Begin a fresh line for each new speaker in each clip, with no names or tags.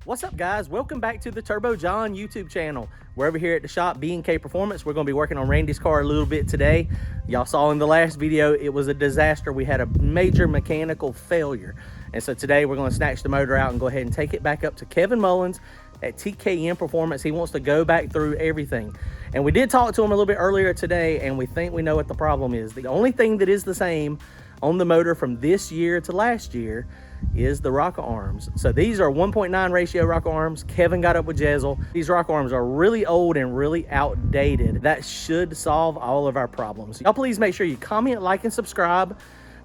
What's up, guys? Welcome back to the Turbo John YouTube channel. We're over here at the shop, B&K Performance. We're going to be working on Randy's car a little bit today. Y'all saw in the last video, it was a disaster. We had a major mechanical failure. And so today we're going to snatch the motor out and go ahead and take it back up to Kevin Mullins at TKM Performance. He wants to go back through everything. And we did talk to him a little bit earlier today, and we think we know what the problem is. The only thing that is the same on the motor from this year to last year is the rocker arms. So these are 1.9 ratio rocker arms. Kevin got up with Jezel. These rocker arms are really old and really outdated. That should solve all of our problems. Y'all please make sure you comment, like, and subscribe.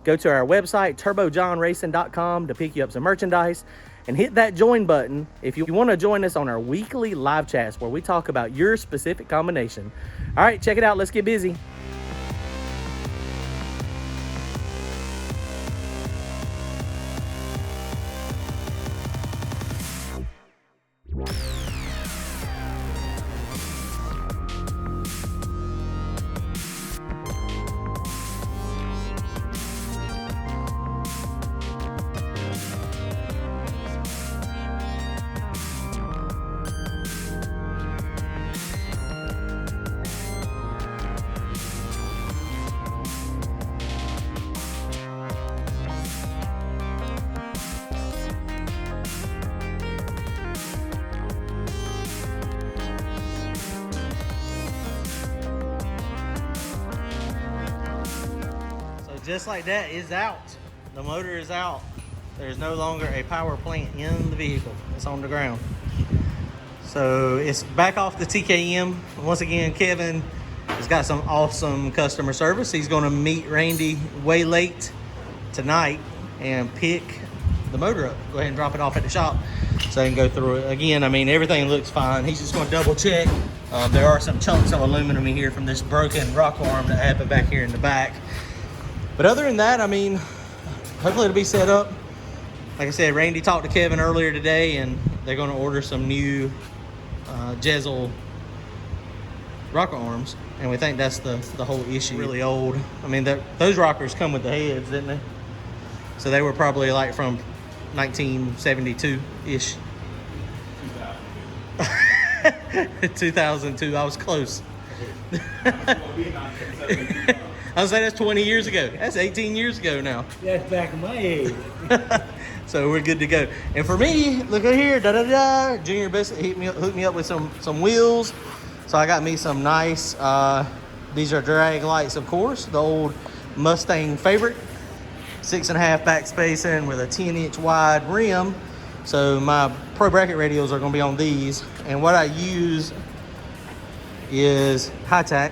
Go to our website, turbojohnracing.com, to pick you up some merchandise, and hit that join button if you want to join us on our weekly live chats where we talk about your specific combination. All right, check it out. Let's get busy. Just like that, is out. The motor is out. There's no longer a power plant in the vehicle. It's on the ground. So it's back off the TKM. Once again, Kevin has got some awesome customer service. He's going to meet Randy way late tonight and pick the motor up. Go ahead and drop it off at the shop so they can go through it. Again, I mean, everything looks fine. He's just going to double check. There are some chunks of aluminum in here from this broken rock arm that happened back here in the back. But other than that, I mean, hopefully it'll be set up. Like I said, Randy talked to Kevin earlier today, and they're going to order some new Jezel rocker arms. And we think that's the whole issue. Really old. I mean, those rockers come with the heads, didn't they? So they were probably like from 1972-ish. 2002. I was close. I was saying that's 20 years ago. That's 18 years ago now.
That's back in my age.
So we're good to go. And for me, look at here, Junior Biscuit hooked me up with some wheels. So I got me some nice, these are drag lights, of course, the old Mustang favorite. 6.5 back spacing with a 10-inch wide rim. So my Pro Bracket radials are gonna be on these. And what I use is high tack.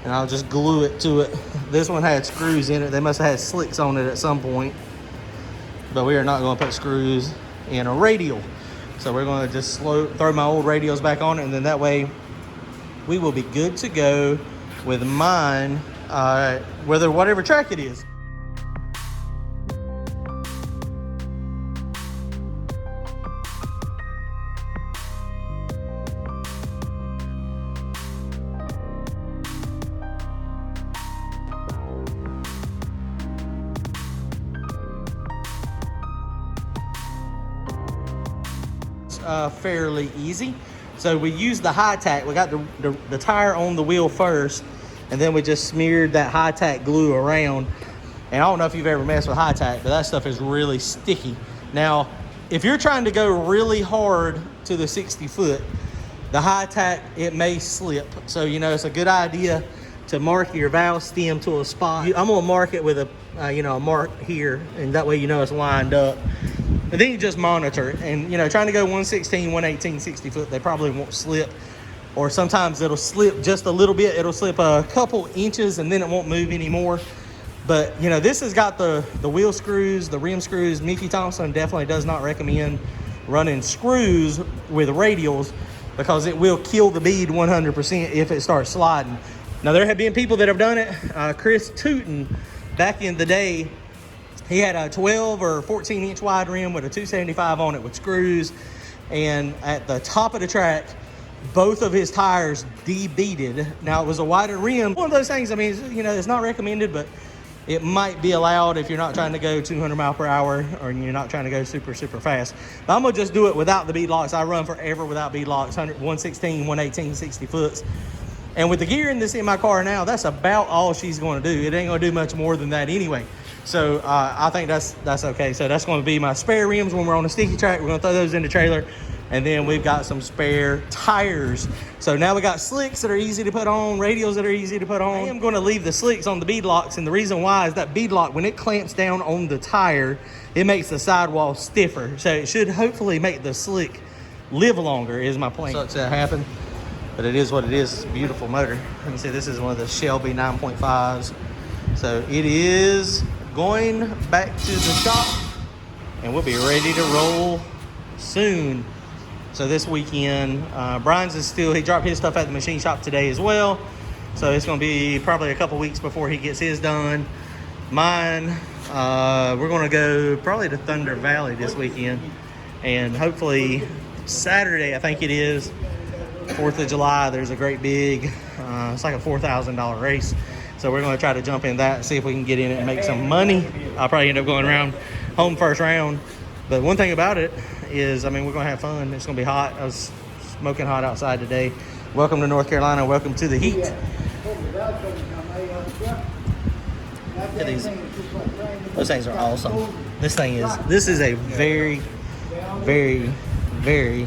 And I'll just glue it to it. This one had screws in it. They must have had slicks on it at some point. But we are not going to put screws in a radial. So we're going to just throw my old radials back on it. And then that way we will be good to go with mine, whatever track it is. Fairly easy. So we used the high tack. We got the tire on the wheel first, and then we just smeared that high tack glue around. And I don't know if you've ever messed with high tack, but that stuff is really sticky. Now, if you're trying to go really hard to the 60 foot, the high tack, it may slip. So, you know, it's a good idea to mark your valve stem to a spot. I'm gonna mark it with a mark here, and that way you know it's lined up. And then you just monitor it. And, you know, trying to go 116, 118, 60 foot, they probably won't slip. Or sometimes it'll slip just a little bit. It'll slip a couple inches and then it won't move anymore. But, you know, this has got the wheel screws, the rim screws. Mickey Thompson definitely does not recommend running screws with radials because it will kill the bead 100% if it starts sliding. Now, there have been people that have done it. Chris Tootin, back in the day, he had a 12 or 14-inch wide rim with a 275 on it with screws. And at the top of the track, both of his tires de-beaded. Now, it was a wider rim. One of those things, I mean, you know, it's not recommended, but it might be allowed if you're not trying to go 200 mile per hour or you're not trying to go super fast. But I'm gonna just do it without the bead locks. I run forever without bead locks, 116, 118, 60 foots. And with the gear in my car now, that's about all she's going to do. It ain't going to do much more than that anyway. So I think that's okay. So that's going to be my spare rims when we're on a sticky track. We're going to throw those in the trailer. And then we've got some spare tires. So now we got slicks that are easy to put on, radials that are easy to put on. I am going to leave the slicks on the bead locks. And the reason why is that bead lock, when it clamps down on the tire, it makes the sidewall stiffer. So it should hopefully make the slick live longer is my plan. Sucks that happened. But it is what it is. It's a beautiful motor. Let me see, this is one of the Shelby 9.5s. So it is going back to the shop and we'll be ready to roll soon. So this weekend, Brian's is still, he dropped his stuff at the machine shop today as well. So it's going to be probably a couple weeks before he gets his done. Mine, we're going to go probably to Thunder Valley this weekend. And hopefully Saturday, I think it is, 4th of July, there's a great big, it's like a $4,000 race. So we're going to try to jump in that, see if we can get in it and make some money. I'll probably end up going around home first round. But one thing about it is, I mean, we're going to have fun. It's going to be hot. I was smoking hot outside today. Welcome to North Carolina. Welcome to the heat. Look at these. Those things are awesome. This is a very, very, very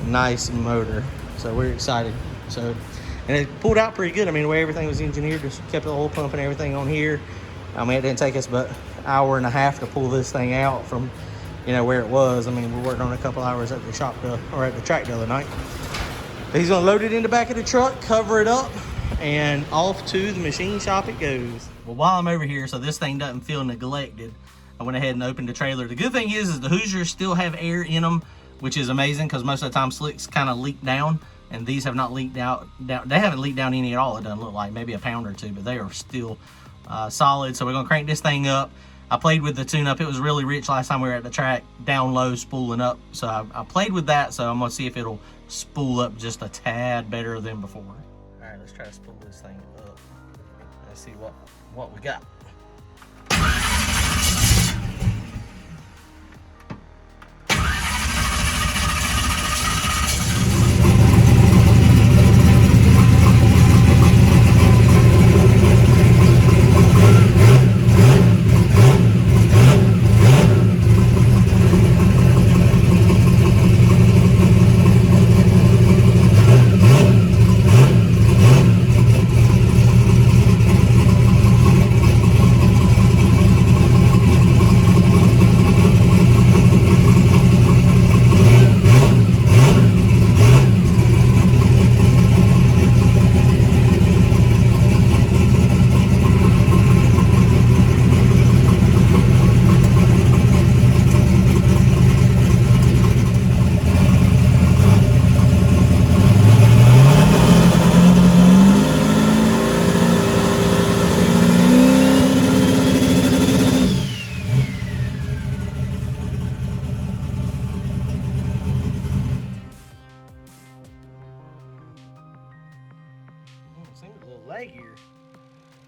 nice motor. So we're excited. So, and it pulled out pretty good. I mean, the way everything was engineered, just kept the oil pump and everything on here. I mean, it didn't take us but an hour and a half to pull this thing out from, you know, where it was. I mean, we worked on it a couple hours at the shop or at the track the other night. But he's gonna load it in the back of the truck, cover it up, and off to the machine shop it goes. Well, while I'm over here, so this thing doesn't feel neglected, I went ahead and opened the trailer. The good thing is the Hoosiers still have air in them, which is amazing because most of the time slicks kind of leak down, and these have not leaked out. They haven't leaked down any at all. It doesn't look like, maybe a pound or two, but they are still solid. So we're gonna crank this thing up. I played with the tune-up. It was really rich last time we were at the track, down low, spooling up. So I played with that, so I'm gonna see if it'll spool up just a tad better than before. All right, let's try to spool this thing up. Let's see what we got.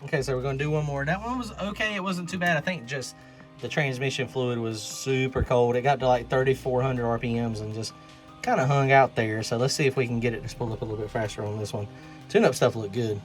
Okay, so we're gonna do one more. That one was okay. It wasn't too bad. I think just the transmission fluid was super cold. It got to like 3,400 RPMs and just kind of hung out there. So let's see if we can get it to spool up a little bit faster on this one. Tune-up stuff looked good.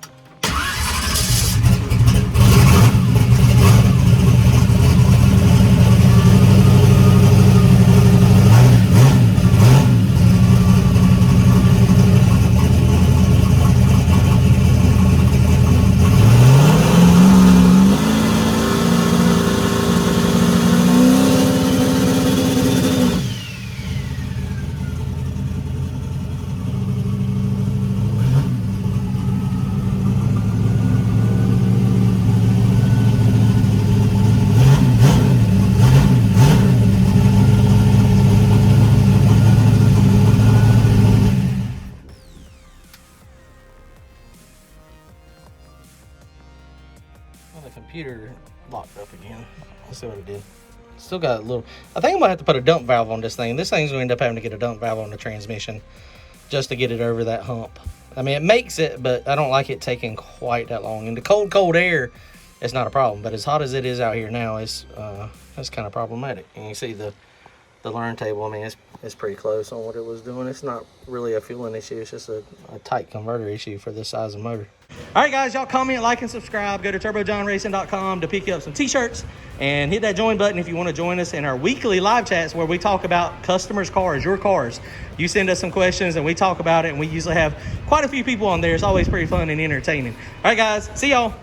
The computer locked up again. Let's see what it did. Still got a little. I think I'm gonna have to put a dump valve on this thing. This thing's gonna end up having to get a dump valve on the transmission just to get it over that hump. I mean, it makes it, but I don't like it taking quite that long. And the cold air it's not a problem. But as hot as it is out here now, it's kind of problematic. And you see the learn table, I mean, it's pretty close on what it was doing. It's not really a fueling issue. It's just a tight converter issue for this size of motor. All right, guys, y'all comment, like, and subscribe. Go to turbojohnracing.com to pick you up some t-shirts and hit that join button if you want to join us in our weekly live chats where we talk about customers' cars, your cars. You send us some questions and we talk about it, and we usually have quite a few people on there. It's always pretty fun and entertaining. All right, guys, see y'all.